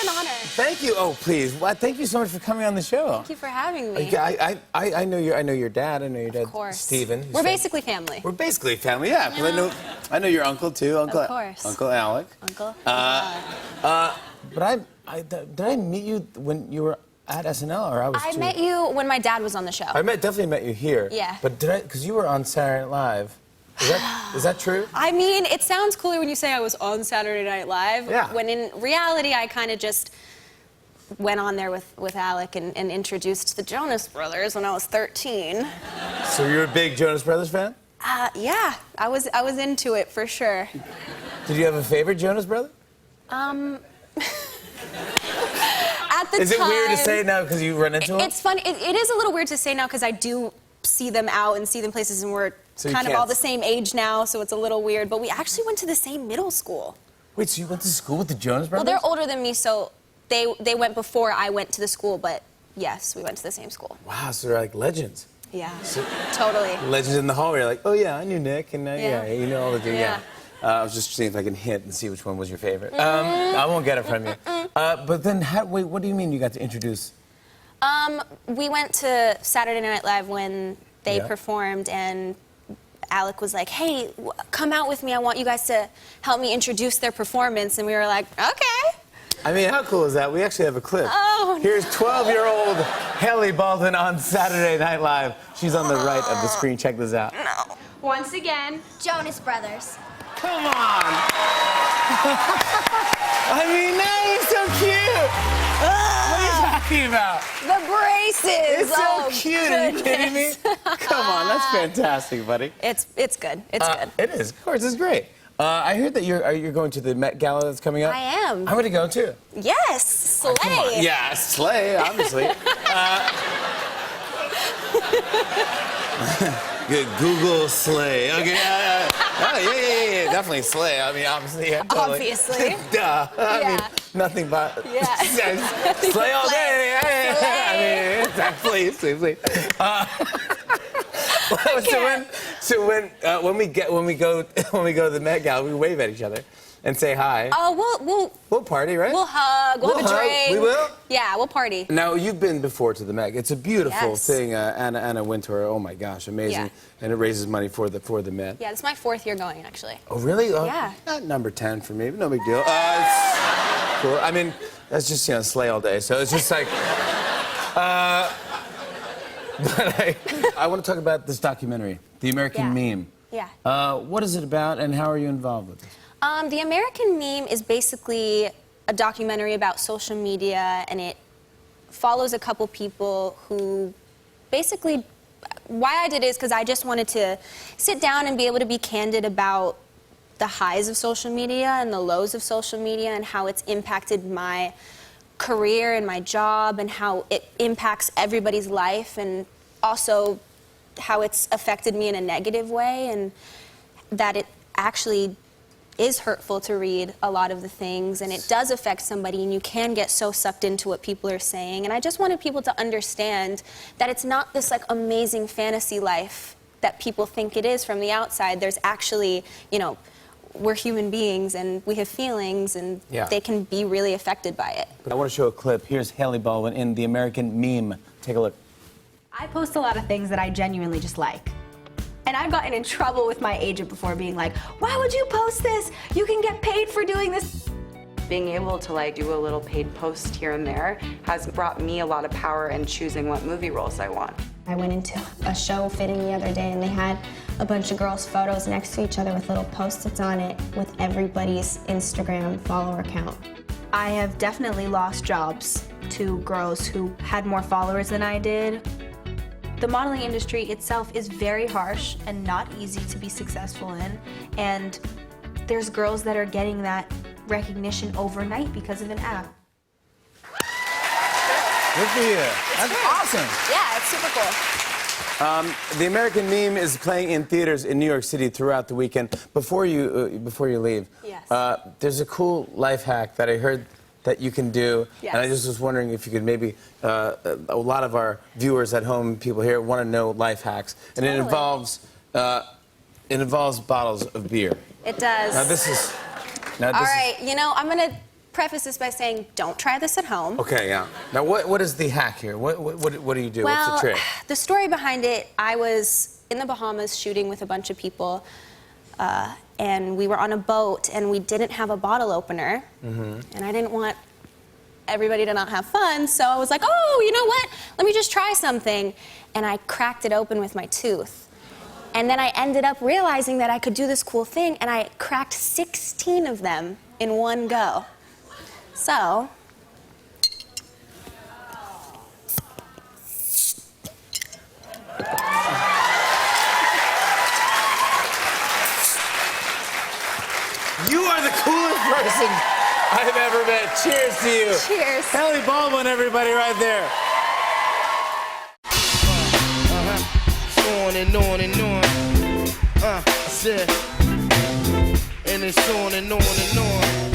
an honor. Thank you. Oh, please. Well, thank you so much for coming on the show. Thank you for having me. I know your dad. I know your dad, Of course. Stephen. We're basically family. We're basically family, yeah. 'Cause I know your uncle too, Of course. Uncle Alec. Uncle. But did I meet you when you were at SNL, or I was? I met you when my dad was on the show. Definitely met you here. Yeah. But did I? Because you were on Saturday Night Live. Is that true? I mean, it sounds cooler when you say I was on Saturday Night Live. Yeah. When in reality, I kind of just went on there with Alec and introduced the Jonas Brothers when I was 13. So you're a big Jonas Brothers fan? Yeah, I was into it for sure. Did you have a favorite Jonas Brother? At the time. Is it weird to say now because you run into them? It's funny. It is a little weird to say now because I do see them out and see them places, and we're kind of all the same age now, so it's a little weird. But we actually went to the same middle school. Wait, so you went to school with the Jonas Brothers? Well, they're older than me, so they went before I went to the school, but yes, we went to the same school. Wow, so they're like legends. Yeah, totally. Legends in the hall where you're like, oh yeah, I knew Nick, and Yeah. you know all the dudes. Yeah. I was just seeing if I can hint and see which one was your favorite. I won't get it from you. But then, wait, what do you mean you got to introduce? We went to Saturday Night Live when they performed, and Alec was like, hey, come out with me. I want you guys to help me introduce their performance. And we were like, okay. I mean, how cool is that? We actually have a clip. Oh, Here's 12-year-old Hailey Baldwin on Saturday Night Live. She's on the right of the screen. Check this out. No. Once again, Jonas Brothers. Come on! I mean, no, he's so cute! What are you talking about? The braces! It's so cute. Are you kidding me? Come on, that's fantastic, buddy. It's good. It's good. It is. Of course, it's great. I heard that you're going to the Met Gala that's coming up. I am. I'm going to go, too. Yes, slay. Yeah, slay, obviously. Good Google slay. Okay, yeah, definitely slay. I mean, obviously, yeah, totally. Obviously. Duh. I mean, Yeah. nothing but Yeah. slay all day. Slay. I mean, please. So when we go to the Met Gala, we wave at each other and say hi. Oh, We'll party, right? we'll hug. We'll have a drink. We will? Yeah, we'll party. Now, you've been before to the Met. It's a beautiful Yes. thing. Anna Wintour, oh my gosh, amazing. Yeah. And it raises money for the Met. Yeah, this is my 4th year going, actually. Oh, really? Oh, Yeah. Not number 10 for me, but no big deal. It's cool. I mean, that's just, slay all day. So it's just like... but I want to talk about this documentary, The American Meme. Yeah. What is it about, and how are you involved with it? The American Meme is basically a documentary about social media, and it follows a couple people who basically, why I did it is because I just wanted to sit down and be able to be candid about the highs of social media and the lows of social media and how it's impacted my career and my job and how it impacts everybody's life, and also how it's affected me in a negative way, and that it actually is hurtful to read a lot of the things, and it does affect somebody, and you can get so sucked into what people are saying. And I just wanted people to understand that it's not this like amazing fantasy life that people think it is from the outside. There's actually, we're human beings and we have feelings, and they can be really affected by it. I want to show a clip. Here's Hailey Baldwin in The American Meme. Take a look. I post a lot of things that I genuinely just like. And I've gotten in trouble with my agent before being like, why would you post this? You can get paid for doing this. Being able to do a little paid post here and there has brought me a lot of power in choosing what movie roles I want. I went into a show fitting the other day, and they had a bunch of girls' photos next to each other with little Post-its on it with everybody's Instagram follower count. I have definitely lost jobs to girls who had more followers than I did. The modeling industry itself is very harsh and not easy to be successful in, and there's girls that are getting that recognition overnight because of an app. Good for you. That's awesome. Yeah, it's super cool. The American Meme is playing in theaters in New York City throughout the weekend. Before you leave, there's a cool life hack that I heard that you can do, and I just was wondering if you could maybe, a lot of our viewers at home, people here, want to know life hacks, and it involves bottles of beer. It does. Now this is, All right, I'm preface this by saying, don't try this at home. Okay, yeah. Now, what is the hack here? What do you do? Well, What's the trick? The story behind it, I was in the Bahamas shooting with a bunch of people, and we were on a boat, and we didn't have a bottle opener, and I didn't want everybody to not have fun, so I was like, oh, you know what? Let me just try something. And I cracked it open with my tooth. And then I ended up realizing that I could do this cool thing, and I cracked 16 of them in one go. So, You are the coolest person I've ever met. Cheers to you. cheers. Kelly Baldwin, everybody, right there. On and on and on. I said, and it's on and on and on.